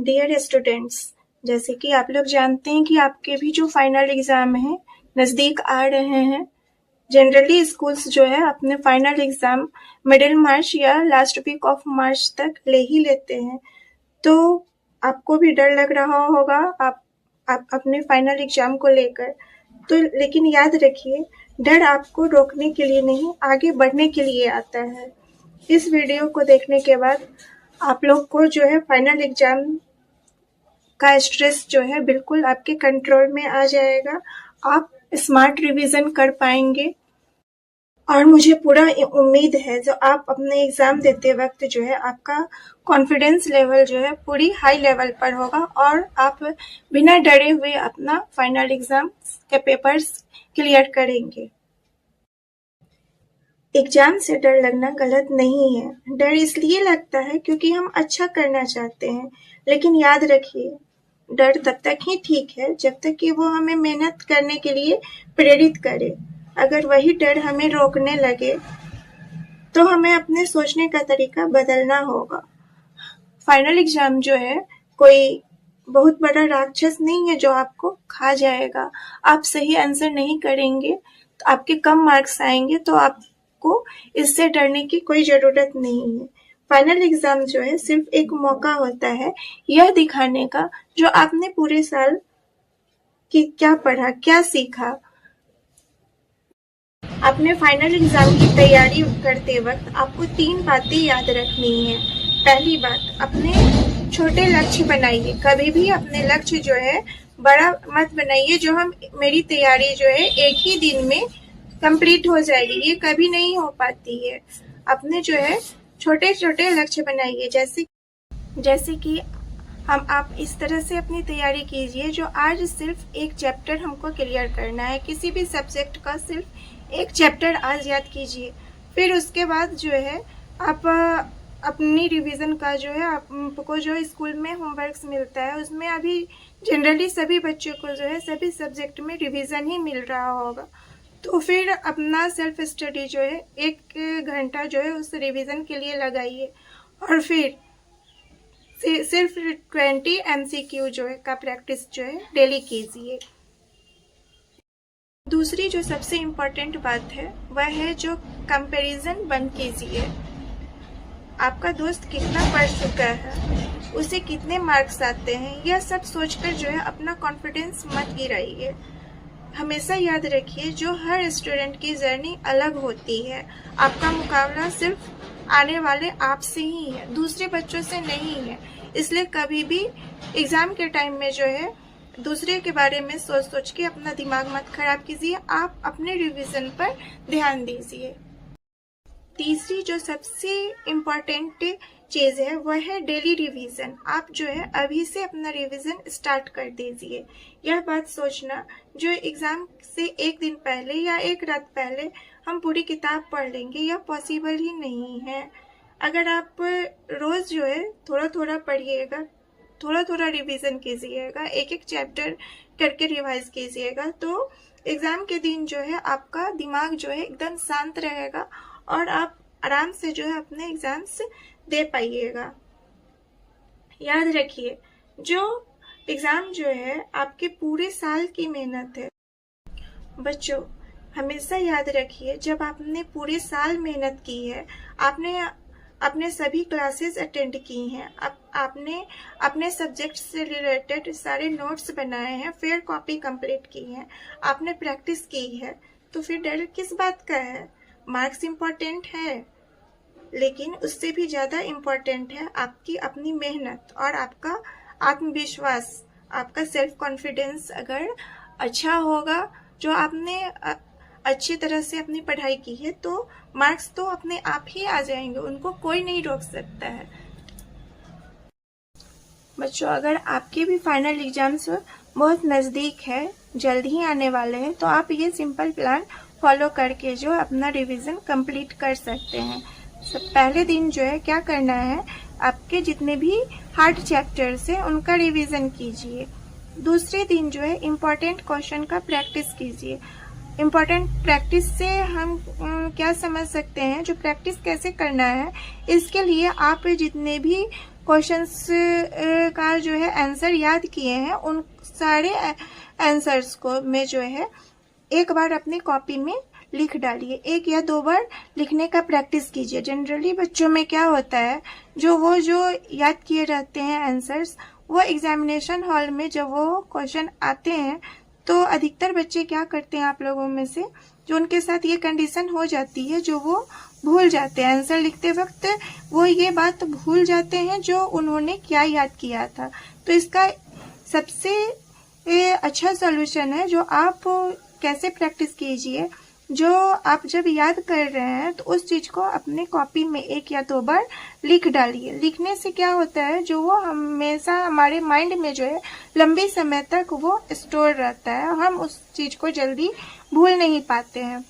Dear students, जैसे कि आप लोग जानते हैं कि आपके भी जो फाइनल एग्ज़ाम हैं नज़दीक आ रहे हैं। जनरली स्कूल्स जो है अपने फाइनल एग्ज़ाम मिडिल मार्च या लास्ट वीक ऑफ मार्च तक ले ही लेते हैं। तो आपको भी डर लग रहा होगा आप अपने फाइनल एग्ज़ाम को लेकर। तो लेकिन याद रखिए, डर आपको रोकने के लिए नहीं, आगे बढ़ने के लिए आता है। इस वीडियो को देखने के बाद आप लोग को जो है फाइनल एग्ज़ाम का स्ट्रेस जो है बिल्कुल आपके कंट्रोल में आ जाएगा। आप स्मार्ट रिवीजन कर पाएंगे और मुझे पूरा उम्मीद है जो आप अपने एग्ज़ाम देते वक्त जो है आपका कॉन्फिडेंस लेवल जो है पूरी हाई लेवल पर होगा और आप बिना डरे हुए अपना फाइनल एग्ज़ाम के पेपर्स क्लियर करेंगे। एग्ज़ाम से डर लगना गलत नहीं है। डर इसलिए लगता है क्योंकि हम अच्छा करना चाहते हैं, लेकिन याद रखिए, डर तब तक ही ठीक है जब तक कि वो हमें मेहनत करने के लिए प्रेरित करे। अगर वही डर हमें रोकने लगे तो हमें अपने सोचने का तरीका बदलना होगा। फाइनल एग्ज़ाम जो है कोई बहुत बड़ा राक्षस नहीं है जो आपको खा जाएगा। आप सही आंसर नहीं करेंगे तो आपके कम मार्क्स आएंगे, तो आपको इससे डरने की कोई ज़रूरत नहीं है। फाइनल एग्ज़ाम जो है सिर्फ एक मौका होता है यह दिखाने का जो आपने पूरे साल की क्या पढ़ा, क्या सीखा। अपने फाइनल एग्ज़ाम की तैयारी करते वक्त आपको 3 बातें याद रखनी है। पहली बात, अपने छोटे लक्ष्य बनाइए। कभी भी अपने लक्ष्य जो है बड़ा मत बनाइए जो मेरी तैयारी जो है एक ही दिन में कंप्लीट हो जाएगी, ये कभी नहीं हो पाती है। अपने जो है छोटे-छोटे लक्ष्य बनाइए, जैसे कि आप इस तरह से अपनी तैयारी कीजिए जो आज सिर्फ एक चैप्टर हमको क्लियर करना है। किसी भी सब्जेक्ट का सिर्फ एक चैप्टर आज याद कीजिए। फिर उसके बाद जो है आप अपनी रिवीजन का जो है आपको जो स्कूल में होमवर्क्स मिलता है उसमें अभी जनरली सभी बच्चों को जो है सभी सब्जेक्ट में रिवीजन ही मिल रहा होगा। तो फिर अपना सेल्फ स्टडी जो है 1 घंटा जो है उस रिवीजन के लिए लगाइए और फिर सिर्फ 20 MCQ जो है का प्रैक्टिस जो है डेली कीजिए। दूसरी जो सबसे इम्पोर्टेंट बात है वह है जो कंपैरिजन बंद कीजिए। आपका दोस्त कितना पढ़ चुका है, उसे कितने मार्क्स आते हैं, यह सब सोचकर जो है अपना कॉन्फिडेंस मत गिराइए। हमेशा याद रखिए जो हर स्टूडेंट की जर्नी अलग होती है। आपका मुकाबला सिर्फ आने वाले आप से ही है, दूसरे बच्चों से नहीं है। इसलिए कभी भी एग्ज़ाम के टाइम में जो है दूसरे के बारे में सोच के अपना दिमाग मत खराब कीजिए। आप अपने रिवीजन पर ध्यान दीजिए। तीसरी जो सबसे इम्पॉर्टेंट चीज़ है वह है डेली रिवीजन। आप जो है अभी से अपना रिवीजन स्टार्ट कर दीजिए। यह बात सोचना जो एग्ज़ाम से एक दिन पहले या एक रात पहले हम पूरी किताब पढ़ लेंगे, यह पॉसिबल ही नहीं है। अगर आप रोज़ जो है थोड़ा थोड़ा पढ़िएगा, थोड़ा थोड़ा रिवीजन कीजिएगा, एक एक चैप्टर करके रिवाइज कीजिएगा, तो एग्ज़ाम के दिन जो है आपका दिमाग जो है एकदम शांत रहेगा और आप आराम से जो है अपने एग्ज़ाम्स दे पाइएगा। याद रखिए जो एग्ज़ाम जो है आपके पूरे साल की मेहनत है। बच्चों, हमेशा याद रखिए जब आपने पूरे साल मेहनत की है, आपने सभी क्लासेस अटेंड की हैं, आपने अपने सब्जेक्ट से रिलेटेड सारे नोट्स बनाए हैं, फेयर कॉपी कंप्लीट की है, आपने प्रैक्टिस की है, तो फिर डर किस बात का है। मार्क्स इम्पॉर्टेंट है, लेकिन उससे भी ज़्यादा इम्पॉर्टेंट है आपकी अपनी मेहनत और आपका आत्मविश्वास, आपका सेल्फ कॉन्फिडेंस। अगर अच्छा होगा, जो आपने अच्छी तरह से अपनी पढ़ाई की है, तो मार्क्स तो अपने आप ही आ जाएंगे, उनको कोई नहीं रोक सकता है। बच्चों, अगर आपके भी फाइनल एग्जाम्स बहुत नज़दीक है, जल्द ही आने वाले हैं, तो आप ये सिंपल प्लान फॉलो करके जो अपना रिवीजन कंप्लीट कर सकते हैं। पहले दिन जो है क्या करना है, आपके जितने भी हार्ड चैप्टर्स हैं उनका रिवीजन कीजिए। दूसरे दिन जो है इम्पॉर्टेंट क्वेश्चन का प्रैक्टिस कीजिए। इम्पॉर्टेंट प्रैक्टिस से हम क्या समझ सकते हैं, जो प्रैक्टिस कैसे करना है, इसके लिए आप जितने भी क्वेश्चंस का जो है आंसर याद किए हैं, उन सारे आंसर्स को में जो है एक बार अपनी कॉपी में लिख डालिए। 1 या 2 बार लिखने का प्रैक्टिस कीजिए। जनरली बच्चों में क्या होता है, जो याद किए रहते हैं आंसर्स, वो एग्जामिनेशन हॉल में जब वो क्वेश्चन आते हैं तो अधिकतर बच्चे क्या करते हैं, आप लोगों में से जो उनके साथ ये कंडीशन हो जाती है, जो वो भूल जाते हैं आंसर लिखते वक्त, वो ये बात भूल जाते हैं जो उन्होंने क्या याद किया था। तो इसका सबसे अच्छा सॉल्यूशन है, जो आप कैसे प्रैक्टिस कीजिए, जो आप जब याद कर रहे हैं तो उस चीज को अपने कॉपी में 1 या 2 बार लिख डालिए। लिखने से क्या होता है, जो वो हमेशा हमारे माइंड में जो है लंबे समय तक वो स्टोर रहता है, हम उस चीज को जल्दी भूल नहीं पाते हैं।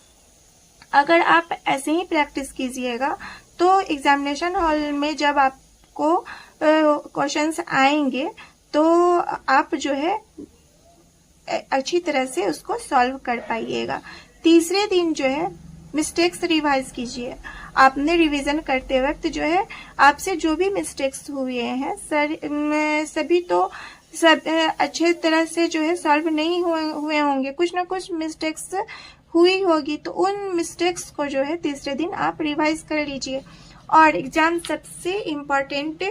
अगर आप ऐसे ही प्रैक्टिस कीजिएगा तो एग्जामिनेशन हॉल में जब आपको क्वेश्चंस आएंगे तो आप जो है अच्छी तरह से उसको सॉल्व कर पाइएगा। तीसरे दिन जो है मिस्टेक्स रिवाइज कीजिए। आपने रिवीजन करते वक्त जो है आपसे जो भी मिस्टेक्स हुए हैं सभी तो सब अच्छे तरह से जो है सॉल्व नहीं हुए होंगे, कुछ ना कुछ मिस्टेक्स हुई होगी, तो उन मिस्टेक्स को जो है तीसरे दिन आप रिवाइज कर लीजिए। और एग्जाम सबसे इम्पोर्टेंट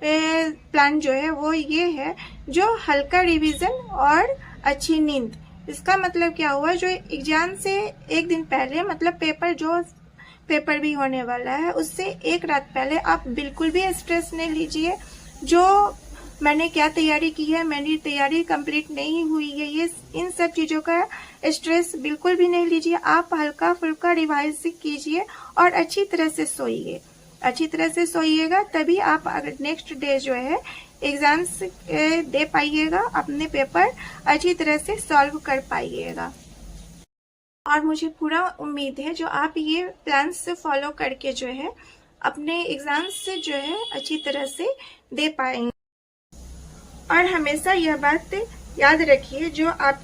प्लान जो है वो ये है, जो हल्का रिवीजन और अच्छी नींद। इसका मतलब क्या हुआ, जो एग्जाम से 1 दिन पहले, मतलब पेपर भी होने वाला है, उससे 1 रात पहले आप बिल्कुल भी स्ट्रेस नहीं लीजिए। जो मैंने क्या तैयारी की है, मेरी तैयारी कंप्लीट नहीं हुई है, ये इन सब चीजों का स्ट्रेस बिल्कुल भी नहीं लीजिए। आप हल्का फुल्का रिवाइज कीजिए और अच्छी तरह से सोइए। अच्छी तरह से सोइएगा, तभी आप अगर नेक्स्ट डे जो है एग्जाम्स दे पाइएगा, अपने पेपर अच्छी तरह से सॉल्व कर पाइएगा। और मुझे पूरा उम्मीद है जो आप ये प्लान्स फॉलो करके जो है अपने एग्जाम्स से जो है अच्छी तरह से दे पाएंगे। और हमेशा यह बात याद रखिए, जो आप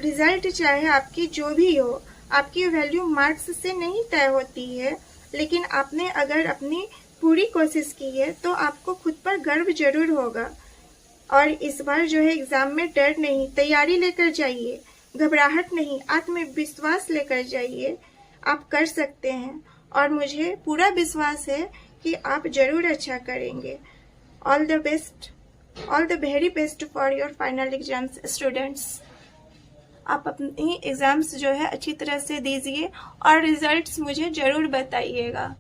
रिजल्ट चाहे आपकी जो भी हो, आपकी वैल्यू मार्क्स से नहीं तय होती है, लेकिन आपने अगर अपनी पूरी कोशिश की है तो आपको खुद पर गर्व जरूर होगा। और इस बार जो है एग्जाम में डर नहीं, तैयारी लेकर जाइए, घबराहट नहीं, आत्मविश्वास लेकर जाइए। आप कर सकते हैं और मुझे पूरा विश्वास है कि आप जरूर अच्छा करेंगे। All the best, all the very best for your final exams students. आप अपनी एग्जाम्स जो है अच्छी तरह से दीजिए और रिजल्ट्स मुझे जरूर बताइएगा।